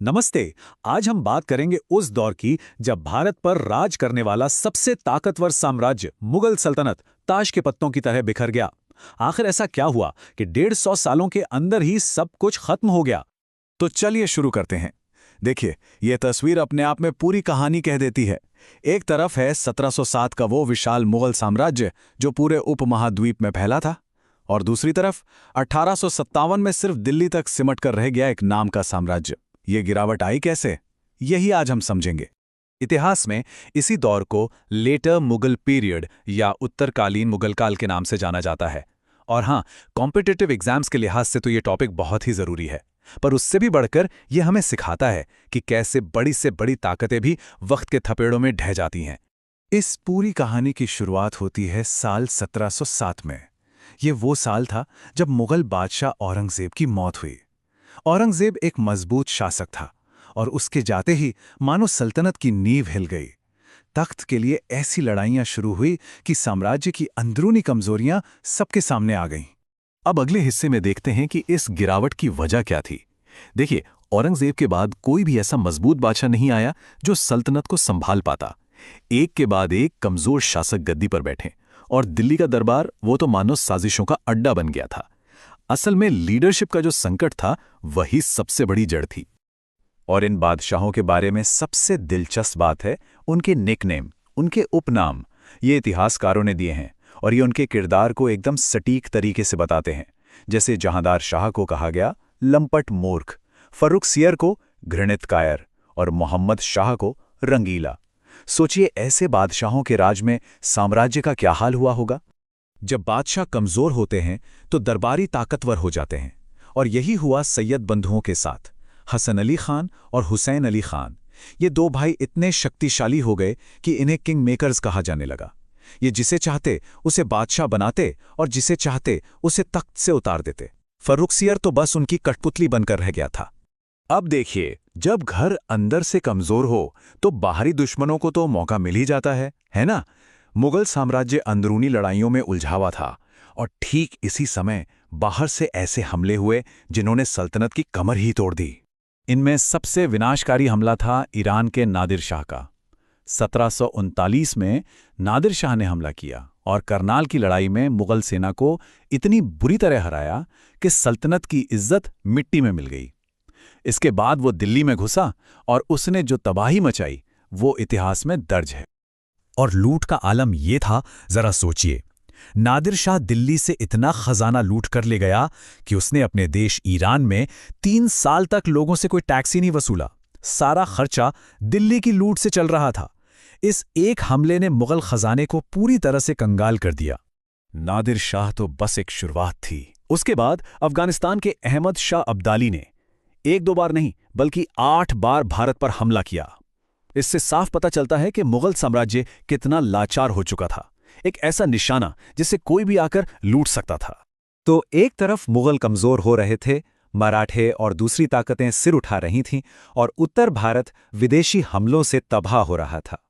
नमस्ते। आज हम बात करेंगे उस दौर की जब भारत पर राज करने वाला सबसे ताकतवर साम्राज्य मुगल सल्तनत ताश के पत्तों की तरह बिखर गया। आखिर ऐसा क्या हुआ कि 150 सालों के अंदर ही सब कुछ खत्म हो गया? तो चलिए शुरू करते हैं। देखिए, यह तस्वीर अपने आप में पूरी कहानी कह देती है। एक तरफ है 1707 का वो विशाल मुगल साम्राज्य जो पूरे उपमहाद्वीप में फैला था, और दूसरी तरफ 1857 में सिर्फ दिल्ली तक सिमट कर रह गया एक नाम का साम्राज्य। ये गिरावट आई कैसे, यही आज हम समझेंगे। इतिहास में इसी दौर को लेटर मुगल पीरियड या उत्तरकालीन मुगल काल के नाम से जाना जाता है। और हाँ, कॉम्पिटिटिव एग्जाम्स के लिहाज से तो ये टॉपिक बहुत ही जरूरी है, पर उससे भी बढ़कर यह हमें सिखाता है कि कैसे बड़ी से बड़ी ताकतें भी वक्त के थपेड़ों में ढह जाती हैं। इस पूरी कहानी की शुरुआत होती है साल 1707 में। ये वो साल था जब मुगल बादशाह औरंगजेब की मौत हुई। औरंगजेब एक मजबूत शासक था, और उसके जाते ही मानो सल्तनत की नींव हिल गई। तख्त के लिए ऐसी लड़ाइयां शुरू हुई कि साम्राज्य की अंदरूनी कमजोरियां सबके सामने आ गईं। अब अगले हिस्से में देखते हैं कि इस गिरावट की वजह क्या थी। देखिए, औरंगजेब के बाद कोई भी ऐसा मजबूत बादशाह नहीं आया जो सल्तनत को संभाल पाता। एक के बाद एक कमजोर शासक गद्दी पर बैठे, और दिल्ली का दरबार वो तो मानो साजिशों का अड्डा बन गया था। असल में लीडरशिप का जो संकट था, वही सबसे बड़ी जड़ थी। और इन बादशाहों के बारे में सबसे दिलचस्प बात है उनके निकनेम, उनके उपनाम। ये इतिहासकारों ने दिए हैं, और ये उनके किरदार को एकदम सटीक तरीके से बताते हैं। जैसे जहांदार शाह को कहा गया लंपट मूर्ख, फर्रुखसियर को घृणित कायर, और मोहम्मद शाह को रंगीला। सोचिए, ऐसे बादशाहों के राज में साम्राज्य का क्या हाल हुआ होगा। जब बादशाह कमजोर होते हैं तो दरबारी ताकतवर हो जाते हैं, और यही हुआ सैयद बंधुओं के साथ। हसन अली खान और हुसैन अली खान, ये दो भाई इतने शक्तिशाली हो गए कि इन्हें किंग मेकर्स कहा जाने लगा। ये जिसे चाहते उसे बादशाह बनाते, और जिसे चाहते उसे तख्त से उतार देते। फर्रुखसियर तो बस उनकी कठपुतली बनकर रह गया था। अब देखिए, जब घर अंदर से कमजोर हो तो बाहरी दुश्मनों को तो मौका मिल ही जाता है ना। मुगल साम्राज्य अंदरूनी लड़ाइयों में उलझा हुआ था, और ठीक इसी समय बाहर से ऐसे हमले हुए जिन्होंने सल्तनत की कमर ही तोड़ दी। इनमें सबसे विनाशकारी हमला था ईरान के नादिर शाह का। 1739 में नादिर शाह ने हमला किया और करनाल की लड़ाई में मुगल सेना को इतनी बुरी तरह हराया कि सल्तनत की इज्जत मिट्टी में मिल गई। इसके बाद वो दिल्ली में घुसा, और उसने जो तबाही मचाई वो इतिहास में दर्ज है। और लूट का आलम ये था, जरा सोचिए। नादिर शाह दिल्ली से इतना खजाना लूट कर ले गया कि उसने अपने देश ईरान में 3 साल तक लोगों से कोई टैक्स ही नहीं वसूला। सारा खर्चा दिल्ली की लूट से चल रहा था। इस एक हमले ने मुगल खजाने को पूरी तरह से कंगाल कर दिया। नादिर शाह तो बस एक शुरुआत थी। उसके बाद अफगानिस्तान के अहमद शाह अब्दाली ने 1-2 बार नहीं बल्कि 8 बार भारत पर हमला किया। इससे साफ पता चलता है कि मुगल साम्राज्य कितना लाचार हो चुका था, एक ऐसा निशाना जिसे कोई भी आकर लूट सकता था। तो एक तरफ मुगल कमजोर हो रहे थे, मराठे और दूसरी ताकतें सिर उठा रही थीं, और उत्तर भारत विदेशी हमलों से तबाह हो रहा था।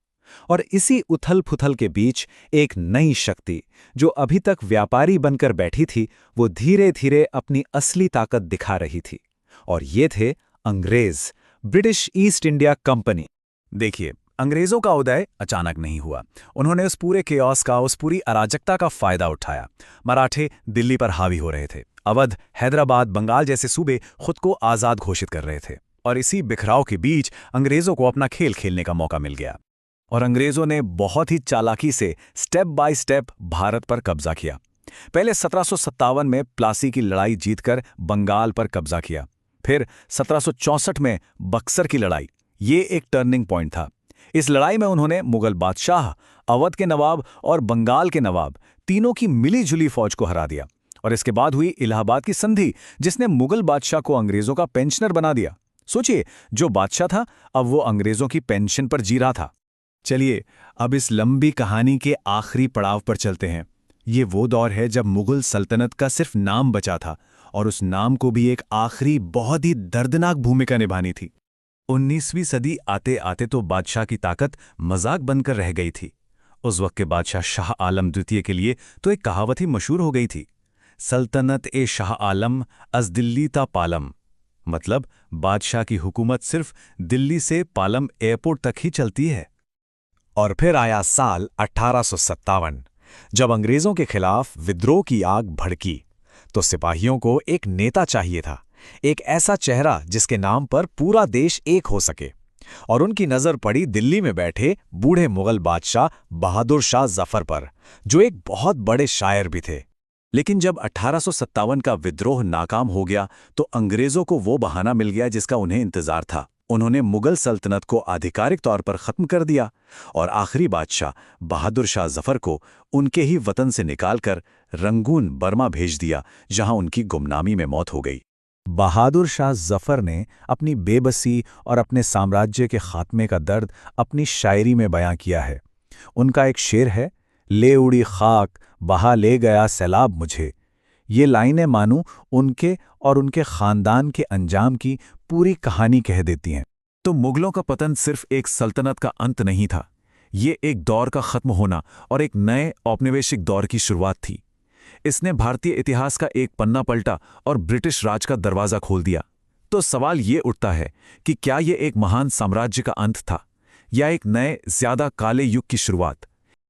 और इसी उथल-पुथल के बीच एक नई शक्ति, जो अभी तक व्यापारी बनकर बैठी थी, वो धीरे-धीरे अपनी असली ताकत दिखा रही थी। और ये थे अंग्रेज, ब्रिटिश ईस्ट इंडिया कंपनी। देखिए, अंग्रेजों का उदय अचानक नहीं हुआ। उन्होंने उस पूरे केओस का, उस पूरी अराजकता का फायदा उठाया। मराठे दिल्ली पर हावी हो रहे थे। अवध, हैदराबाद, बंगाल जैसे सूबे खुद को आजाद घोषित कर रहे थे, और इसी बिखराव के बीच अंग्रेजों को अपना खेल खेलने का मौका मिल गया। और अंग्रेजों ने बहुत ही चालाकी से स्टेप बाय स्टेप भारत पर कब्जा किया। पहले 1757 में प्लासी की लड़ाई जीतकर बंगाल पर कब्जा किया। फिर 1764 में बक्सर की लड़ाई, ये एक टर्निंग पॉइंट था। इस लड़ाई में उन्होंने मुगल बादशाह, अवध के नवाब और बंगाल के नवाब, तीनों की मिली-जुली फौज को हरा दिया। और इसके बाद हुई इलाहाबाद की संधि, जिसने मुगल बादशाह को अंग्रेजों का पेंशनर बना दिया। सोचिए, जो बादशाह था अब वो अंग्रेजों की पेंशन पर जी रहा था। चलिए, अब इस लंबी कहानी के आखिरी पड़ाव पर चलते हैं। ये वो दौर है जब मुगल सल्तनत का सिर्फ नाम बचा था, और उस नाम को भी एक आखिरी बहुत ही दर्दनाक भूमिका निभानी थी। 19वीं सदी आते आते तो बादशाह की ताकत मजाक बनकर रह गई थी। उस वक्त के बादशाह शाह आलम द्वितीय के लिए तो एक कहावत ही मशहूर हो गई थी, सल्तनत ए शाह आलम अज दिल्ली ता पालम। मतलब बादशाह की हुकूमत सिर्फ दिल्ली से पालम एयरपोर्ट तक ही चलती है। और फिर आया साल 1857, जब अंग्रेजों के खिलाफ विद्रोह की आग भड़की। तो सिपाहियों को एक नेता चाहिए था, एक ऐसा चेहरा जिसके नाम पर पूरा देश एक हो सके। और उनकी नजर पड़ी दिल्ली में बैठे बूढ़े मुगल बादशाह बहादुर शाह जफर पर, जो एक बहुत बड़े शायर भी थे। लेकिन जब 1857 का विद्रोह नाकाम हो गया तो अंग्रेजों को वो बहाना मिल गया जिसका उन्हें इंतजार था। उन्होंने मुगल सल्तनत को आधिकारिक तौर पर खत्म कर दिया और आखिरी बादशाह बहादुर शाह जफर को उनके ही वतन से निकालकर रंगून बर्मा भेज दिया, जहां उनकी गुमनामी में मौत हो गई। बहादुर शाह जफर ने अपनी बेबसी और अपने साम्राज्य के खात्मे का दर्द अपनी शायरी में बयां किया है। उनका एक शेर है, ले उड़ी खाक बहा ले गया सैलाब मुझे। ये लाइनें मानूं उनके और उनके खानदान के अंजाम की पूरी कहानी कह देती हैं। तो मुगलों का पतन सिर्फ एक सल्तनत का अंत नहीं था, ये एक दौर का खत्म होना और एक नए औपनिवेशिक दौर की शुरुआत थी। इसने भारतीय इतिहास का एक पन्ना पलटा और ब्रिटिश राज का दरवाजा खोल दिया। तो सवाल ये उठता है कि क्या ये एक महान साम्राज्य का अंत था या एक नए, ज्यादा काले युग की शुरुआत?